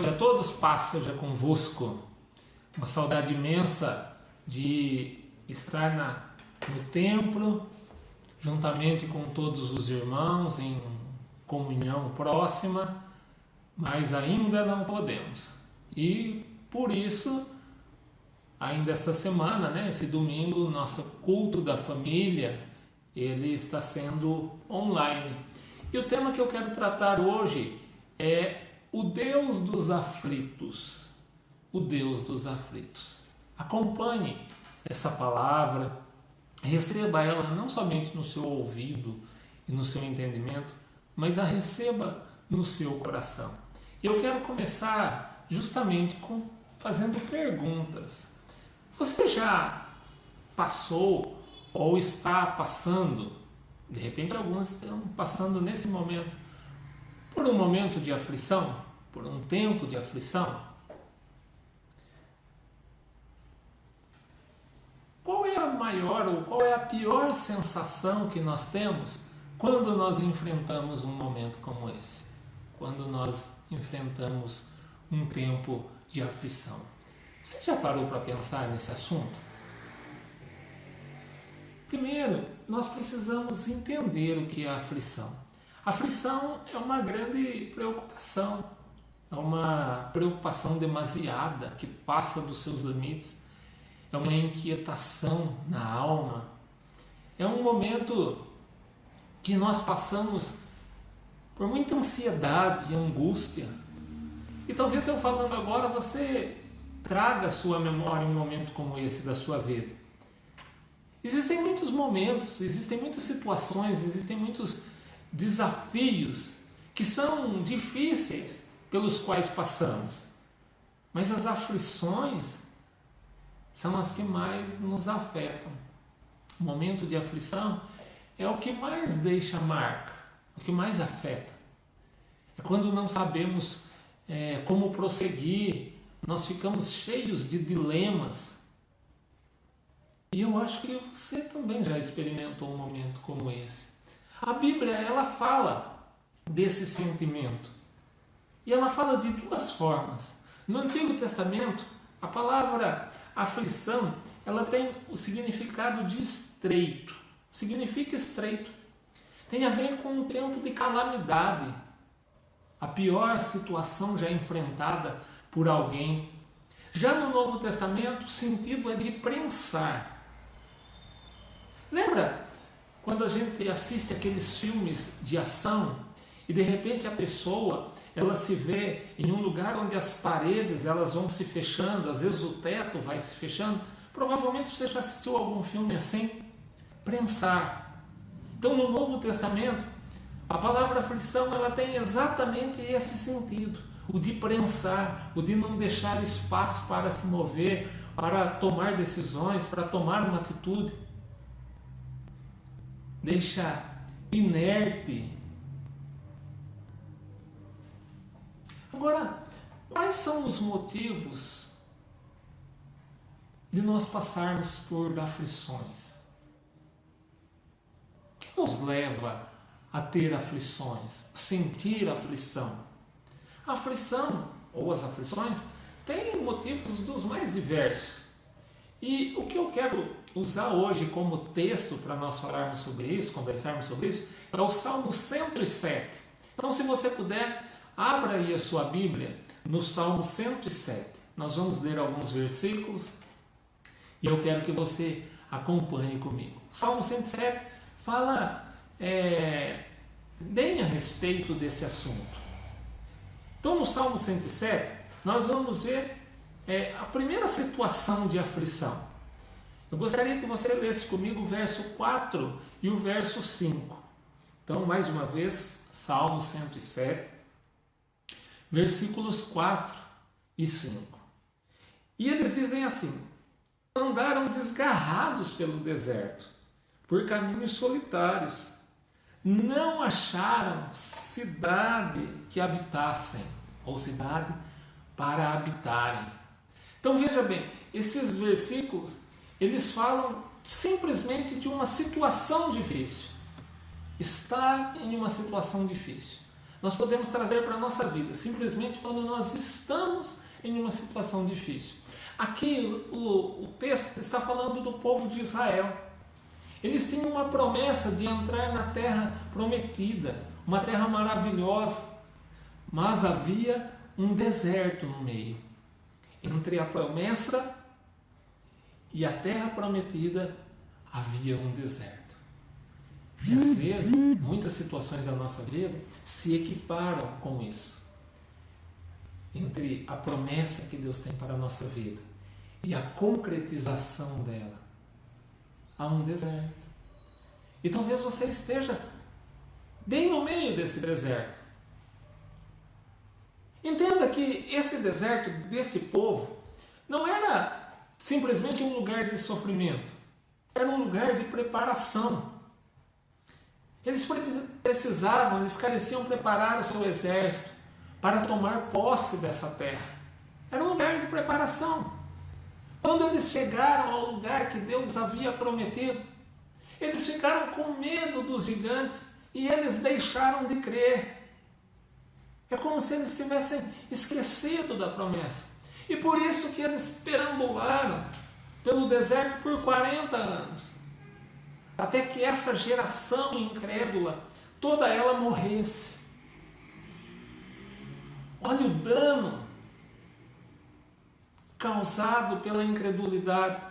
a todos, paz seja convosco. Uma saudade imensa de estar no templo, juntamente com todos os irmãos, em comunhão próxima, mas ainda não podemos. E por isso, ainda essa semana, esse domingo, nosso culto da família, ele está sendo online. E o tema que eu quero tratar hoje é o Deus dos aflitos. O Deus dos aflitos. Acompanhe essa palavra, receba ela não somente no seu ouvido e no seu entendimento, mas a receba no seu coração. Eu quero começar justamente fazendo perguntas. Você já passou ou está passando, de repente alguns estão passando nesse momento, por um momento de aflição, por um tempo de aflição? Qual é a maior ou qual é a pior sensação que nós temos quando nós enfrentamos um momento como esse? Quando nós enfrentamos um tempo de aflição. Você já parou para pensar nesse assunto? Primeiro, nós precisamos entender o que é a aflição. A aflição é uma grande preocupação, é uma preocupação demasiada que passa dos seus limites, é uma inquietação na alma, é um momento que nós passamos por muita ansiedade e angústia. E talvez eu falando agora você traga à sua memória um momento como esse da sua vida. Existem muitos momentos, existem muitas situações, existem muitos desafios que são difíceis pelos quais passamos. Mas as aflições são as que mais nos afetam. O momento de aflição é o que mais deixa marca, o que mais afeta. É quando não sabemos como prosseguir, nós ficamos cheios de dilemas. E eu acho que você também já experimentou um momento como esse. A Bíblia, ela fala desse sentimento. E ela fala de duas formas. No Antigo Testamento, a palavra aflição, ela tem o significado de estreito. Significa estreito. Tem a ver com um tempo de calamidade. A pior situação já enfrentada por alguém. Já no Novo Testamento, o sentido é de prensar. Lembra quando a gente assiste aqueles filmes de ação e de repente a pessoa ela se vê em um lugar onde as paredes elas vão se fechando, às vezes o teto vai se fechando? Provavelmente você já assistiu algum filme assim. Prensar. Então no Novo Testamento a palavra aflição ela tem exatamente esse sentido, o de prensar, o de não deixar espaço para se mover, para tomar decisões, para tomar uma atitude. Deixa inerte. Agora, quais são os motivos de nós passarmos por aflições? O que nos leva a ter aflições, a sentir aflição? A aflição, ou as aflições, têm motivos dos mais diversos. E o que eu quero usar hoje como texto para nós falarmos sobre isso, conversarmos sobre isso, é o Salmo 107. Então, se você puder, abra aí a sua Bíblia no Salmo 107. Nós vamos ler alguns versículos e eu quero que você acompanhe comigo. O Salmo 107 fala bem a respeito desse assunto. Então, no Salmo 107, nós vamos ver a primeira situação de aflição. Eu gostaria que você lesse comigo o verso 4 e o verso 5. Então, mais uma vez, Salmo 107, versículos 4 e 5. E eles dizem assim: andaram desgarrados pelo deserto, por caminhos solitários. Não acharam cidade que habitassem, ou cidade para habitarem. Então veja bem, esses versículos, eles falam simplesmente de uma situação difícil. Estar em uma situação difícil. nós podemos trazer para a nossa vida, simplesmente quando nós estamos em uma situação difícil. Aqui o texto está falando do povo de Israel. Eles tinham uma promessa de entrar na terra prometida, uma terra maravilhosa, mas havia um deserto no meio. Entre a promessa e a terra prometida havia um deserto. E às vezes, muitas situações da nossa vida se equiparam com isso. Entre a promessa que Deus tem para a nossa vida e a concretização dela, há um deserto. E talvez você esteja bem no meio desse deserto. Entenda que esse deserto desse povo não era simplesmente um lugar de sofrimento, era um lugar de preparação. Eles precisavam, eles careciam preparar o seu exército para tomar posse dessa terra. Era um lugar de preparação. Quando eles chegaram ao lugar que Deus havia prometido, eles ficaram com medo dos gigantes e eles deixaram de crer. É como se eles tivessem esquecido da promessa. E por isso que eles perambularam pelo deserto por 40 anos. Até que essa geração incrédula, toda ela morresse. Olha o dano causado pela incredulidade.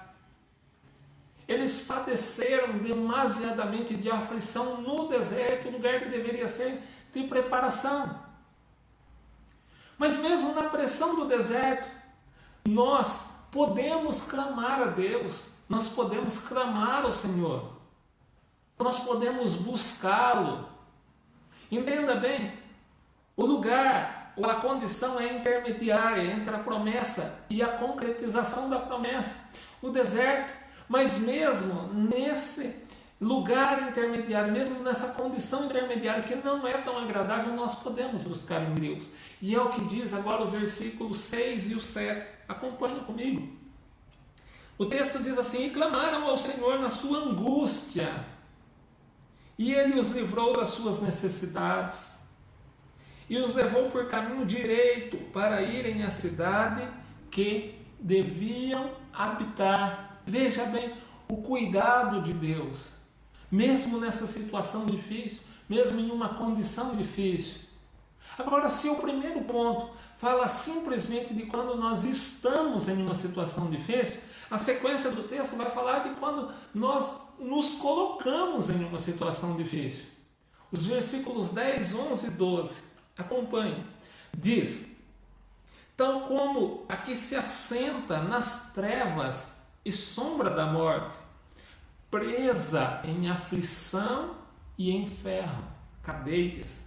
Eles padeceram demasiadamente de aflição no deserto, lugar que deveria ser de preparação. Mas mesmo na pressão do deserto, nós podemos clamar a Deus, nós podemos clamar ao Senhor, nós podemos buscá-lo. Entenda bem, o lugar ou a condição é intermediária entre a promessa e a concretização da promessa, o deserto. Mas mesmo nesse lugar intermediário, mesmo nessa condição intermediária que não é tão agradável, nós podemos buscar em Deus. E é o que diz agora o versículo 6 e o 7. Acompanhe comigo. O texto diz assim: e clamaram ao Senhor na sua angústia, e Ele os livrou das suas necessidades, e os levou por caminho direito para irem à cidade que deviam habitar. Veja bem, o cuidado de Deus, mesmo nessa situação difícil, mesmo em uma condição difícil. Agora, se o primeiro ponto fala simplesmente de quando nós estamos em uma situação difícil, a sequência do texto vai falar de quando nós nos colocamos em uma situação difícil. Os versículos 10, 11 e 12, acompanhe. Diz: tal como a que se assenta nas trevas e sombra da morte, presa em aflição e em ferro, cadeias.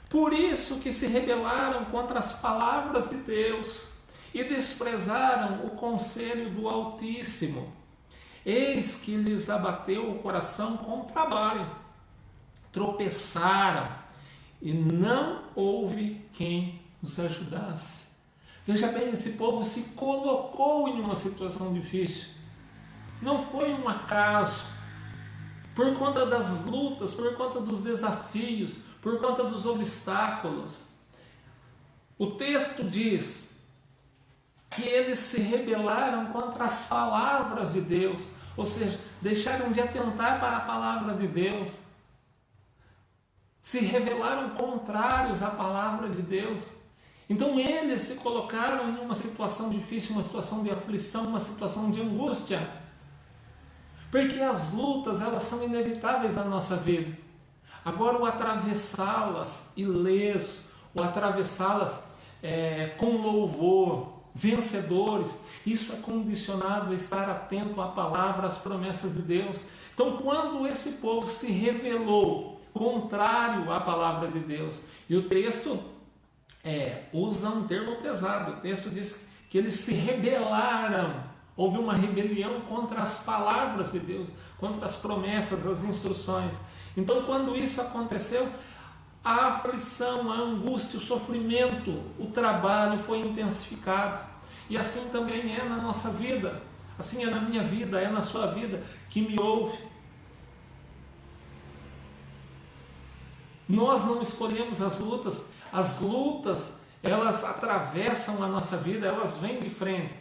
Por isso que se rebelaram contra as palavras de Deus e desprezaram o conselho do Altíssimo. Eis que lhes abateu o coração com trabalho, tropeçaram e não houve quem os ajudasse. Veja bem, esse povo se colocou em uma situação difícil. Não foi um acaso. Por conta das lutas, por conta dos desafios, por conta dos obstáculos. O texto diz que eles se rebelaram contra as palavras de Deus, ou seja, deixaram de atentar para a palavra de Deus. Se revelaram contrários à palavra de Deus. Então eles se colocaram em uma situação difícil, uma situação de aflição, uma situação de angústia. Porque as lutas, elas são inevitáveis na nossa vida. Agora, o atravessá-las ileso, o atravessá-las com louvor, vencedores, isso é condicionado a estar atento à palavra, às promessas de Deus. Então, quando esse povo se rebelou contrário à palavra de Deus, e o texto usa um termo pesado, o texto diz que eles se rebelaram, houve uma rebelião contra as palavras de Deus, contra as promessas, as instruções. Então, quando isso aconteceu, a aflição, a angústia, o sofrimento, o trabalho foi intensificado. E assim também é na nossa vida, assim é na minha vida, é na sua vida que me ouve. Nós não escolhemos as lutas, elas atravessam a nossa vida, elas vêm de frente.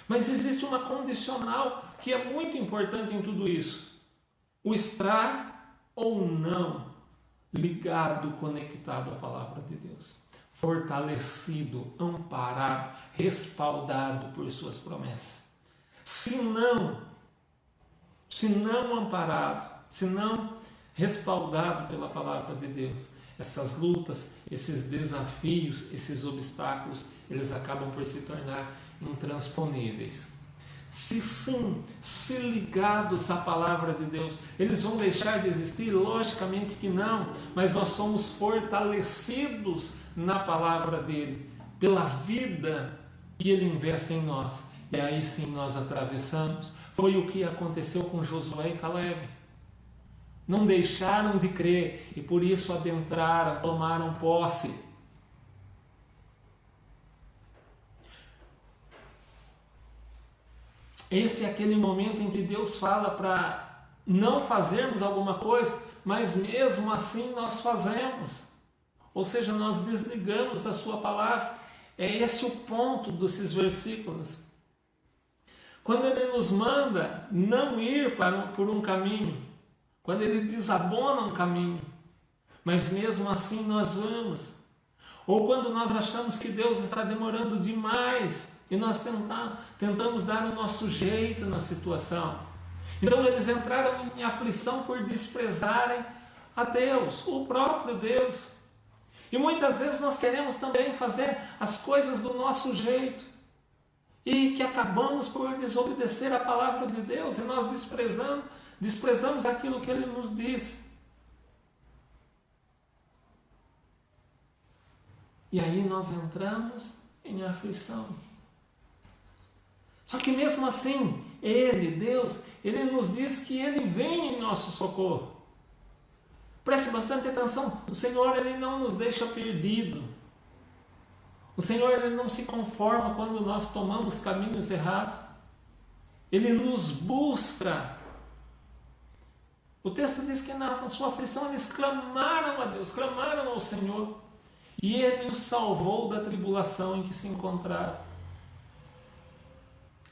Mas existe uma condicional que é muito importante em tudo isso. O estar ou não ligado, conectado à palavra de Deus. Fortalecido, amparado, respaldado por suas promessas. Se não amparado, se não respaldado pela palavra de Deus, essas lutas, esses desafios, esses obstáculos, eles acabam por se tornar intransponíveis. Se sim, se ligados à palavra de Deus, eles vão deixar de existir? Logicamente que não, mas nós somos fortalecidos na palavra dele, pela vida que ele investe em nós. E aí sim nós atravessamos. Foi o que aconteceu com Josué e Caleb. Não deixaram de crer e por isso adentraram, tomaram posse. Esse é aquele momento em que Deus fala para não fazermos alguma coisa, mas mesmo assim nós fazemos. Ou seja, nós desligamos da sua palavra. É esse o ponto desses versículos. Quando ele nos manda não ir por um caminho, quando ele desabona um caminho, mas mesmo assim nós vamos. Ou quando nós achamos que Deus está demorando demais e nós tentamos dar o nosso jeito na situação. Então eles entraram em aflição por desprezarem a Deus, o próprio Deus. E muitas vezes nós queremos também fazer as coisas do nosso jeito e que acabamos por desobedecer a palavra de Deus e nós desprezamos aquilo que Ele nos diz. E aí nós entramos em aflição. Só que mesmo assim, Deus, Ele nos diz que Ele vem em nosso socorro. Preste bastante atenção, o Senhor Ele não nos deixa perdido. O Senhor Ele não se conforma quando nós tomamos caminhos errados. Ele nos busca. O texto diz que na sua aflição eles clamaram a Deus, clamaram ao Senhor. E Ele os salvou da tribulação em que se encontravam.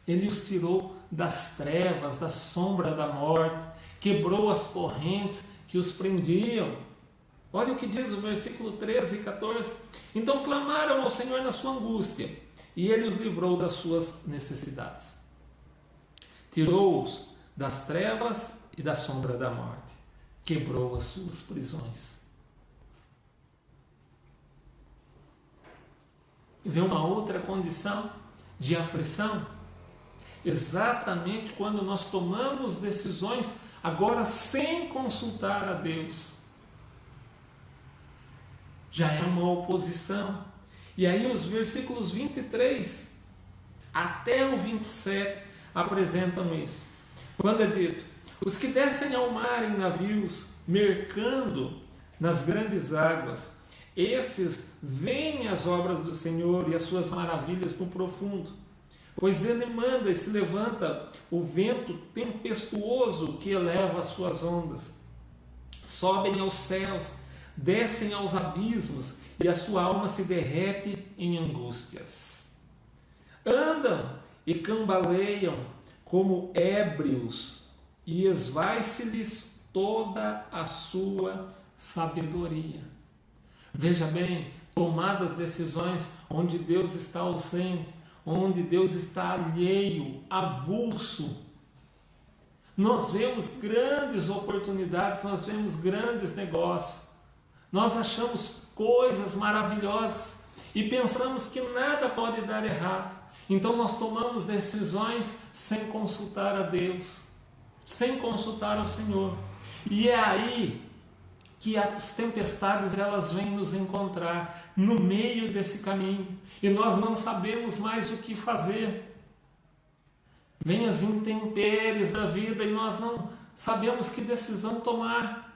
Ele os tirou das trevas, da sombra da morte, quebrou as correntes que os prendiam. Olha o que diz o versículo 13 e 14. Então clamaram ao Senhor na sua angústia, e Ele os livrou das suas necessidades. Tirou-os das trevas e da sombra da morte, quebrou as suas prisões. E vê uma outra condição de aflição, exatamente quando nós tomamos decisões agora sem consultar a Deus. Já é uma oposição. E aí os versículos 23 até o 27 apresentam isso. Quando é dito: os que descem ao mar em navios, mercando nas grandes águas, esses veem as obras do Senhor e as suas maravilhas no profundo. Pois Ele manda e se levanta o vento tempestuoso que eleva as suas ondas. Sobem aos céus, descem aos abismos, e a sua alma se derrete em angústias. Andam e cambaleiam como ébrios, e esvai-se-lhes toda a sua sabedoria. Veja bem, tomadas decisões onde Deus está ausente, onde Deus está alheio, avulso. Nós vemos grandes oportunidades, nós vemos grandes negócios. Nós achamos coisas maravilhosas e pensamos que nada pode dar errado. Então nós tomamos decisões sem consultar a Deus, sem consultar o Senhor. E é aí que as tempestades elas vêm nos encontrar no meio desse caminho e nós não sabemos mais o que fazer. Vêm as intempéries da vida e nós não sabemos que decisão tomar.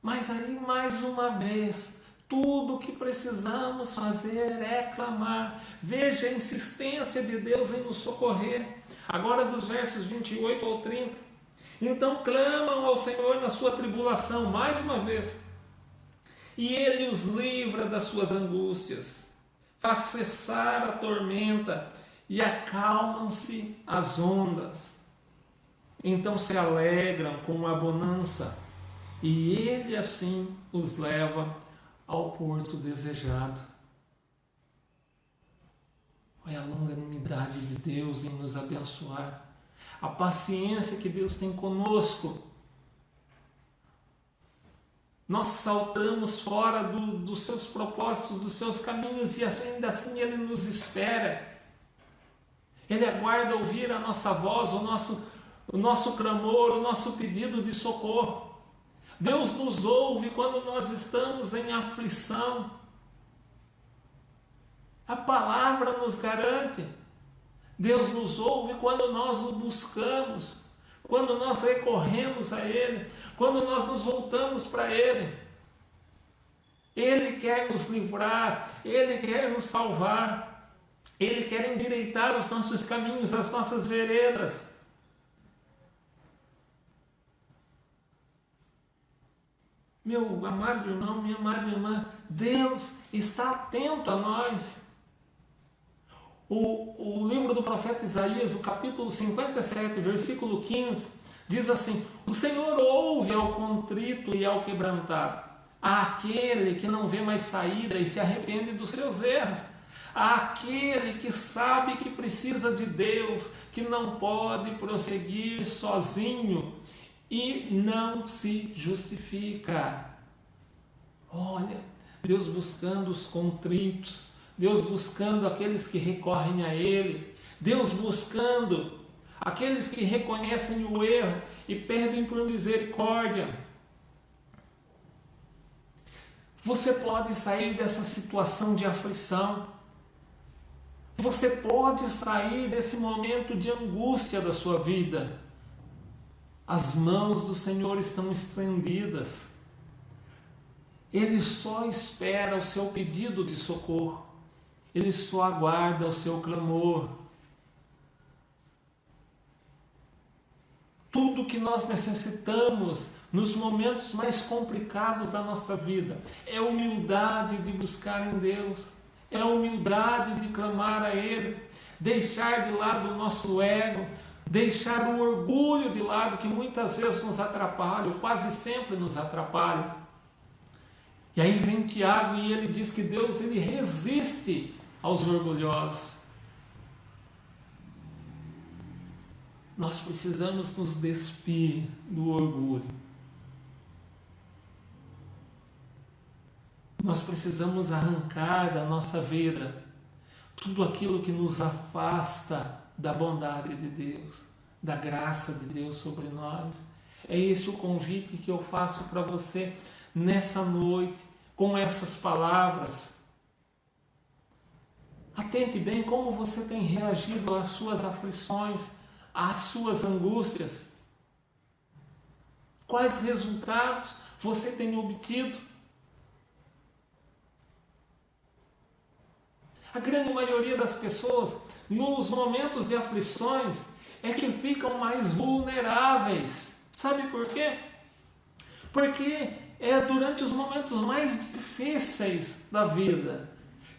Mas aí, mais uma vez, tudo o que precisamos fazer é clamar. Veja a insistência de Deus em nos socorrer. Agora dos versos 28 ao 30. Então clamam ao Senhor na sua tribulação, mais uma vez, e Ele os livra das suas angústias, faz cessar a tormenta e acalmam-se as ondas. Então se alegram com a bonança, e Ele assim os leva ao porto desejado. Olha a longanimidade de Deus em nos abençoar, a paciência que Deus tem conosco. Nós saltamos fora dos seus propósitos, dos seus caminhos, e ainda assim Ele nos espera. Ele aguarda ouvir a nossa voz, o nosso clamor, o nosso pedido de socorro. Deus nos ouve quando nós estamos em aflição. A palavra nos garante. Deus nos ouve quando nós o buscamos, quando nós recorremos a Ele, quando nós nos voltamos para Ele. Ele quer nos livrar, Ele quer nos salvar, Ele quer endireitar os nossos caminhos, as nossas veredas. Meu amado irmão, minha amada irmã, Deus está atento a nós. O livro do profeta Isaías, o capítulo 57, versículo 15, diz assim: o Senhor ouve ao contrito e ao quebrantado, àquele que não vê mais saída e se arrepende dos seus erros, àquele que sabe que precisa de Deus, que não pode prosseguir sozinho e não se justifica. Olha, Deus buscando os contritos, Deus buscando aqueles que recorrem a Ele, Deus buscando aqueles que reconhecem o erro e pedem por misericórdia. Você pode sair dessa situação de aflição, você pode sair desse momento de angústia da sua vida. As mãos do Senhor estão estendidas. Ele só espera o seu pedido de socorro. Ele só aguarda o seu clamor. Tudo que nós necessitamos nos momentos mais complicados da nossa vida é humildade de buscar em Deus, é humildade de clamar a Ele, deixar de lado o nosso ego, deixar o orgulho de lado, que muitas vezes nos atrapalha, ou quase sempre nos atrapalha. E aí vem Tiago e ele diz que Deus ele resiste aos orgulhosos. Nós precisamos nos despir do orgulho. Nós precisamos arrancar da nossa vida tudo aquilo que nos afasta da bondade de Deus, da graça de Deus sobre nós. É esse o convite que eu faço para você nessa noite, com essas palavras. Atente bem como você tem reagido às suas aflições, às suas angústias. Quais resultados você tem obtido? A grande maioria das pessoas, nos momentos de aflições, é que ficam mais vulneráveis. Sabe por quê? Porque é durante os momentos mais difíceis da vida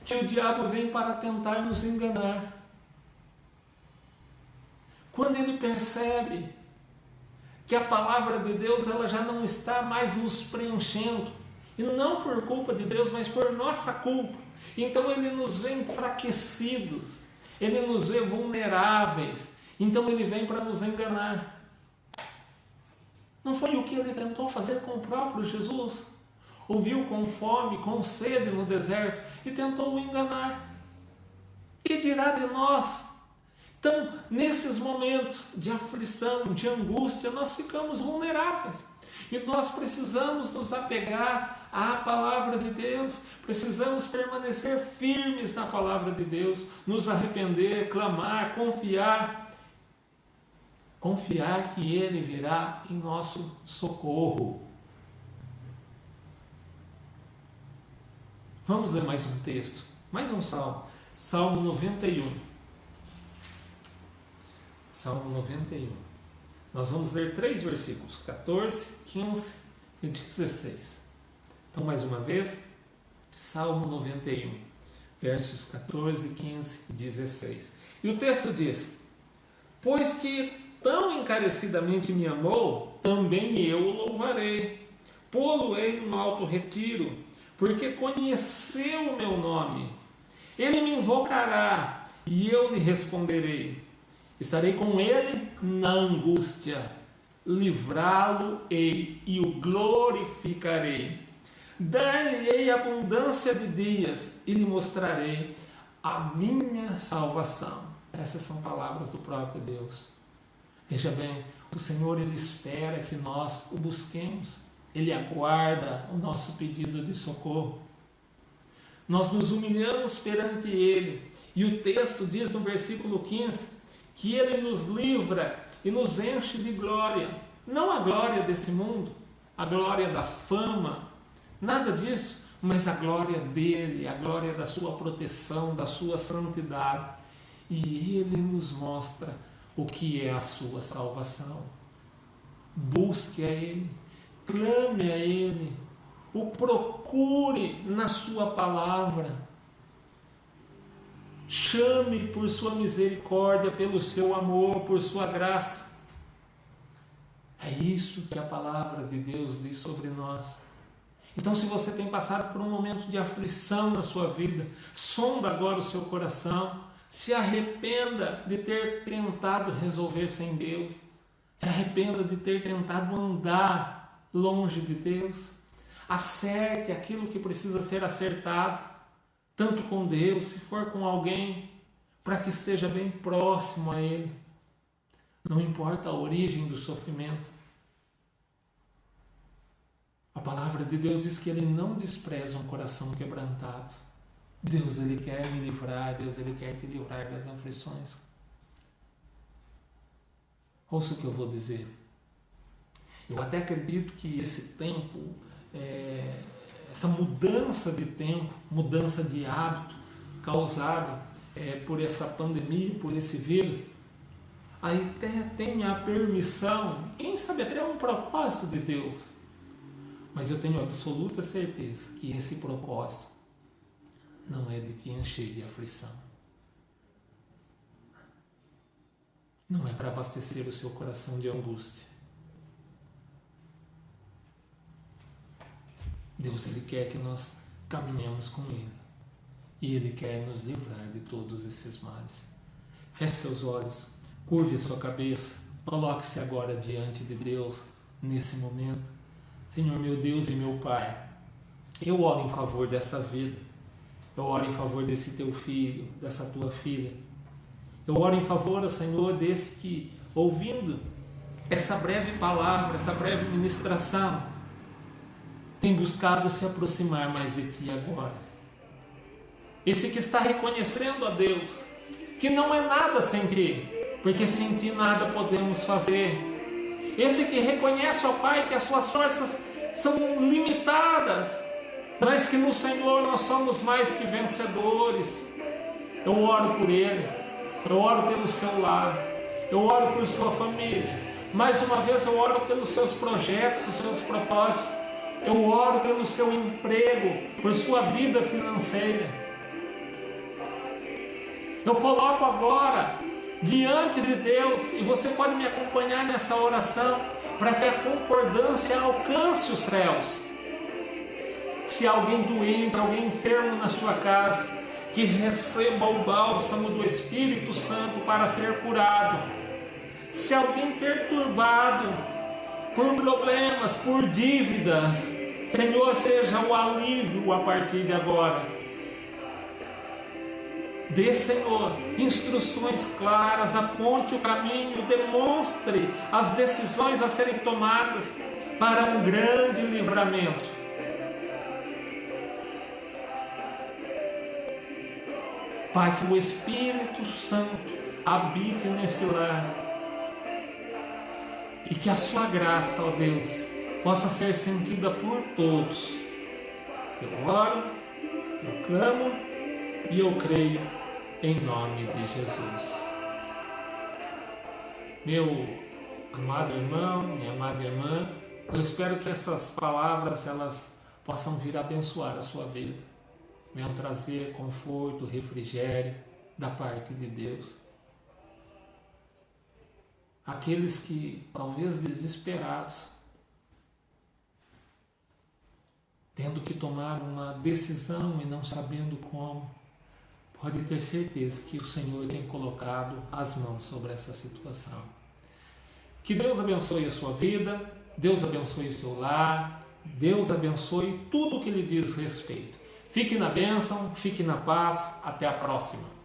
que o diabo vem para tentar nos enganar. Quando ele percebe que a palavra de Deus ela já não está mais nos preenchendo, e não por culpa de Deus, mas por nossa culpa, então ele nos vê enfraquecidos, ele nos vê vulneráveis, então ele vem para nos enganar. Não foi o que ele tentou fazer com o próprio Jesus? Ouviu com fome, com sede no deserto e tentou o enganar. Que dirá de nós? Então, nesses momentos de aflição, de angústia, nós ficamos vulneráveis. E nós precisamos nos apegar à palavra de Deus, precisamos permanecer firmes na palavra de Deus, nos arrepender, clamar, confiar que Ele virá em nosso socorro. Vamos ler mais um texto, mais um salmo, Salmo 91. Salmo 91. Nós vamos ler 3 versículos, 14, 15 e 16. Então, mais uma vez, Salmo 91, versos 14, 15 e 16. E o texto diz: pois que tão encarecidamente me amou, também eu o louvarei. Pô-lo-ei no alto retiro, porque conheceu o meu nome. Ele me invocará, e eu lhe responderei. Estarei com ele na angústia, livrá-lo-ei e o glorificarei. Dar-lhe-ei abundância de dias e lhe mostrarei a minha salvação. Essas são palavras do próprio Deus. Veja bem, o Senhor, Ele espera que nós o busquemos. Ele aguarda o nosso pedido de socorro. Nós nos humilhamos perante Ele. E o texto diz no versículo 15 que Ele nos livra e nos enche de glória. Não a glória desse mundo, a glória da fama, nada disso, mas a glória dEle, a glória da sua proteção, da sua santidade. E Ele nos mostra o que é a sua salvação. Busque a Ele, clame a Ele, o procure na sua palavra. Chame por sua misericórdia, pelo seu amor, por sua graça. É isso que a palavra de Deus diz sobre nós. Então, se você tem passado por um momento de aflição na sua vida, sonda agora o seu coração. Se arrependa de ter tentado resolver sem Deus. Se arrependa de ter tentado andar longe de Deus. Acerte aquilo que precisa ser acertado, tanto com Deus, se for com alguém, para que esteja bem próximo a Ele. Não importa a origem do sofrimento. A palavra de Deus diz que Ele não despreza um coração quebrantado. Deus, Ele quer me livrar, Deus, Ele quer te livrar das aflições. Ouça o que eu vou dizer. Eu até acredito que esse tempo, essa mudança de tempo, mudança de hábito causada por essa pandemia, por esse vírus, aí até tem a permissão, quem sabe até um propósito de Deus. Mas eu tenho absoluta certeza que esse propósito não é de te encher de aflição. Não é para abastecer o seu coração de angústia. Deus, Ele quer que nós caminhemos com Ele. E Ele quer nos livrar de todos esses males. Feche seus olhos, curve a sua cabeça, coloque-se agora diante de Deus nesse momento. Senhor, meu Deus e meu Pai, eu oro em favor dessa vida. Eu oro em favor desse teu filho, dessa tua filha. Eu oro em favor, Senhor, desse que, ouvindo essa breve palavra, essa breve ministração, tem buscado se aproximar mais de Ti agora. Esse que está reconhecendo a Deus, que não é nada sem Ti, porque sem Ti nada podemos fazer. Esse que reconhece, ó Pai, que as suas forças são limitadas, mas que no Senhor nós somos mais que vencedores. Eu oro por ele, eu oro pelo seu lar, eu oro por sua família. Mais uma vez eu oro pelos seus projetos, os seus propósitos. Eu oro pelo seu emprego, por sua vida financeira. Eu coloco agora diante de Deus, e você pode me acompanhar nessa oração, para que a concordância alcance os céus. Se alguém doente, alguém enfermo na sua casa, que receba o bálsamo do Espírito Santo para ser curado. Se alguém perturbado por problemas, por dívidas, Senhor, seja o alívio a partir de agora. Dê, Senhor, instruções claras, aponte o caminho, demonstre as decisões a serem tomadas para um grande livramento. Pai, que o Espírito Santo habite nesse lar e que a sua graça, ó Deus, possa ser sentida por todos. Eu oro, eu clamo e eu creio em nome de Jesus. Meu Amado irmão, minha amada irmã, eu espero que essas palavras elas possam vir abençoar a sua vida, venham trazer conforto, refrigério da parte de Deus. Aqueles que, talvez desesperados, tendo que tomar uma decisão e não sabendo como, pode ter certeza que o Senhor tem colocado as mãos sobre essa situação. Que Deus abençoe a sua vida, Deus abençoe o seu lar, Deus abençoe tudo o que lhe diz respeito. Fique na bênção, fique na paz, até a próxima.